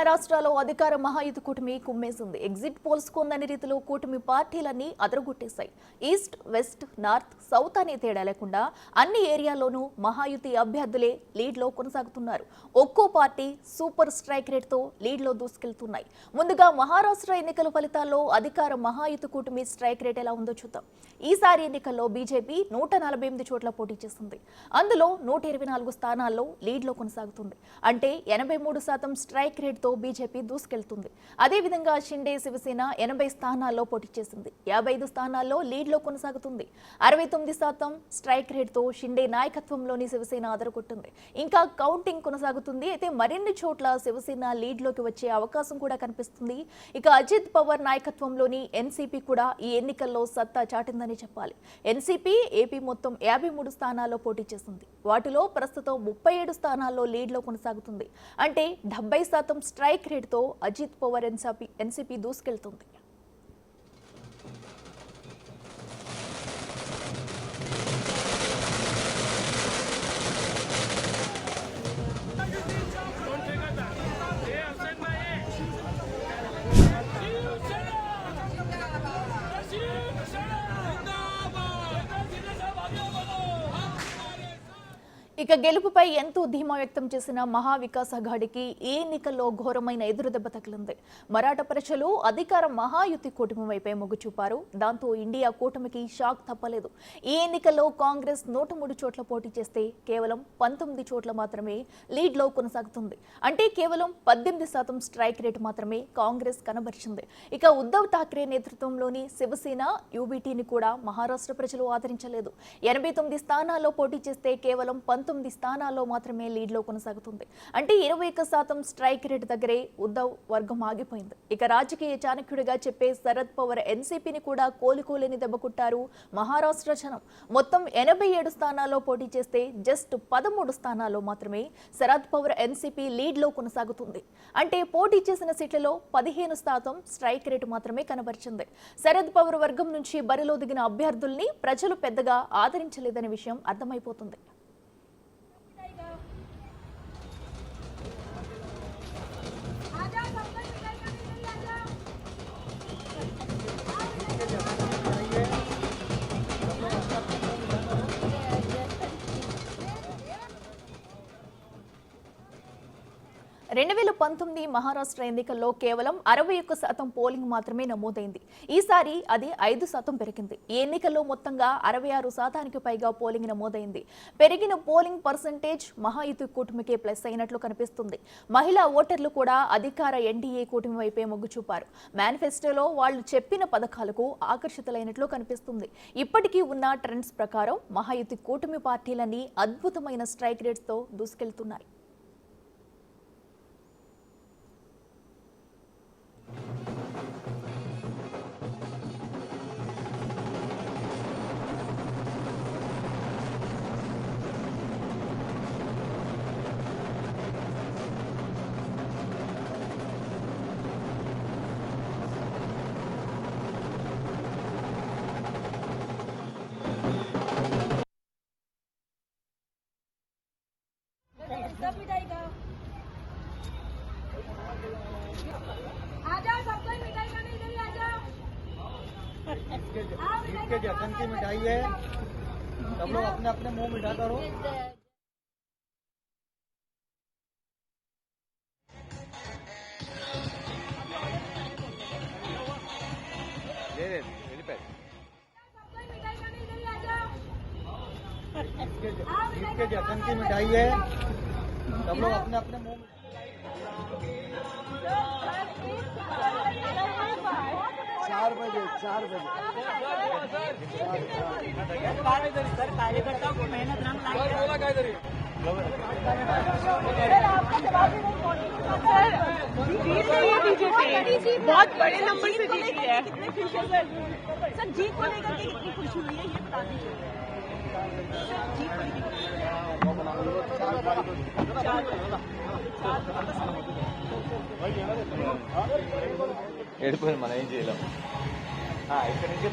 మహారాష్ట్రలో అధికార మహాయుతి కూటమి కుమ్మేసింది. ఎగ్జిట్ పోల్స్ కొందని రీతిలో కూటమి పార్టీలన్నీ అదరగొట్టేశాయి. ఈస్ట్, వెస్ట్, నార్త్, సౌత్ అనే తేడా లేకుండా అన్ని ఏరియాల్లోనూ మహాయుతి అభ్యర్థులే లీడ్లో కొనసాగుతున్నారు. ఒక్కో పార్టీ సూపర్ స్ట్రైక్ రేట్తో లీడ్లో దూసుకెళ్తున్నాయి. ముందుగా మహారాష్ట్ర ఎన్నికల ఫలితాల్లో అధికార మహాయుతి కూటమి స్ట్రైక్ రేట్ ఎలా ఉందో చూద్దాం. ఈసారి ఎన్నికల్లో బీజేపీ 148 చోట్ల పోటీ చేసింది. అందులో 124 స్థానాల్లో లీడ్లో కొనసాగుతుంది. అంటే 83% స్ట్రైక్ రేట్తో బీజేపీ దూసుకెళ్తుంది. అదేవిధంగా షిండే శివసేన 80 స్థానాల్లో పోటీ చేసింది. 55 స్థానాల్లో లీడ్లో కొనసాగుతుంది. 69% స్ట్రైక్ రేట్తో షిండే నాయకత్వంలోని శివసేన అదరగొట్టింది. ఇంకా కౌంటింగ్ కొనసాగుతుంది. అయితే మరిన్ని చోట్ల శివసేన లీడ్లోకి వచ్చే అవకాశం కూడా కనిపిస్తుంది. ఇక అజిత్ పవార్ నాయకత్వంలోని ఎన్సీపీ కూడా ఈ ఎన్నికల్లో సత్తా చాటిందని చెప్పాలి. ఎన్సీపీ ఏపీ మొత్తం 53 స్థానాల్లో పోటీ చేసింది. వాటిలో ప్రస్తుతం 37 స్థానాల్లో లీడ్లో కొనసాగుతుంది. అంటే 70% స్ట్రైక్ రేట్తో అజిత్ పవార్ ఎన్సీపీ దూసుకెళ్తుంది. ఇక గెలుపుపై ఎంతో ధీమా వ్యక్తం చేసిన మహావికాస్ అఘాడీకి ఈ ఎన్నికల్లో ఘోరమైన ఎదురుదెబ్బ తగిలింది. మరాఠా ప్రజలు అధికార మహాయుతి కూటమి వైపే మొగ్గు చూపారు. దాంతో ఇండియా కూటమికి షాక్ తప్పలేదు. ఈ ఎన్నికల్లో కాంగ్రెస్ 103 చోట్ల పోటీ చేస్తే కేవలం 19 చోట్ల మాత్రమే లీడ్లో కొనసాగుతుంది. అంటే కేవలం 18% స్ట్రైక్ రేటు మాత్రమే కాంగ్రెస్ కనబరిచింది. ఇక ఉద్ధవ్ ఠాక్రే నేతృత్వంలోని శివసేన యూబీటీని కూడా మహారాష్ట్ర ప్రజలు ఆదరించలేదు. 89 స్థానాల్లో పోటీ చేస్తే కేవలం 19 స్థానాల్లో మాత్రమే లీడ్లో కొనసాగుతుంది. అంటే 21% స్ట్రైక్ రేట్ దగ్గరే ఉద్ధవ్ వర్గం ఆగిపోయింది. ఇక రాజకీయ చాణక్యుడిగా చెప్పే శరద్ పవార్ ఎన్సీపీని కూడా కోలుకోలేని దెబ్బ కొట్టారు మహారాష్ట్ర జనం. మొత్తం 87 స్థానాల్లో పోటీ చేస్తే జస్ట్ 13 స్థానాల్లో మాత్రమే శరద్ పవార్ ఎన్సీపీ లీడ్లో కొనసాగుతుంది. అంటే పోటీ చేసిన సీట్లలో 15% స్ట్రైక్ రేటు మాత్రమే కనబరిచింది. శరద్ పవార్ వర్గం నుంచి బరిలో దిగిన అభ్యర్థుల్ని ప్రజలు పెద్దగా ఆదరించలేదనే విషయం అర్థమైపోతుంది. మహారాష్ట్ర ఎన్నికల్లో కేవలం 61% పోలింగ్ మాత్రమే నమోదైంది. ఈసారి అది 5% పెరిగింది. ఈ ఎన్నికల్లో మొత్తంగా 66% పైగా పోలింగ్ నమోదైంది. పెరిగిన పోలింగ్ పర్సెంటేజ్ మహాయుతి కూటమికే ప్లస్ అయినట్లు కనిపిస్తుంది. మహిళా ఓటర్లు కూడా అధికార ఎన్డీఏ కూటమి వైపే మొగ్గు చూపారు. మేనిఫెస్టోలో వాళ్ళు చెప్పిన పథకాలకు ఆకర్షితులైనట్లు కనిపిస్తుంది. ఇప్పటికీ ఉన్న ట్రెండ్స్ ప్రకారం మహాయుతి కూటమి పార్టీలన్నీ అద్భుతమైన స్ట్రైక్ రేట్స్తో దూసుకెళ్తున్నాయి. जखन की मिठाई है, सब लोग अपने अपने मुंह मीठा करो। इसके जखन की मिठाई है, सब लोग अपने अपने मुंह 4 बजे कार्यकर्ताओं को मेहनत रंग बीजेपी बहुत बड़े नंबर से जीती है। सर जीत को लेकर के कितनी खुशी हुई है ये बता दीजिए। ఏడిపోయింది మనం ఏం చేయలేం. ఇక్కడ నుంచి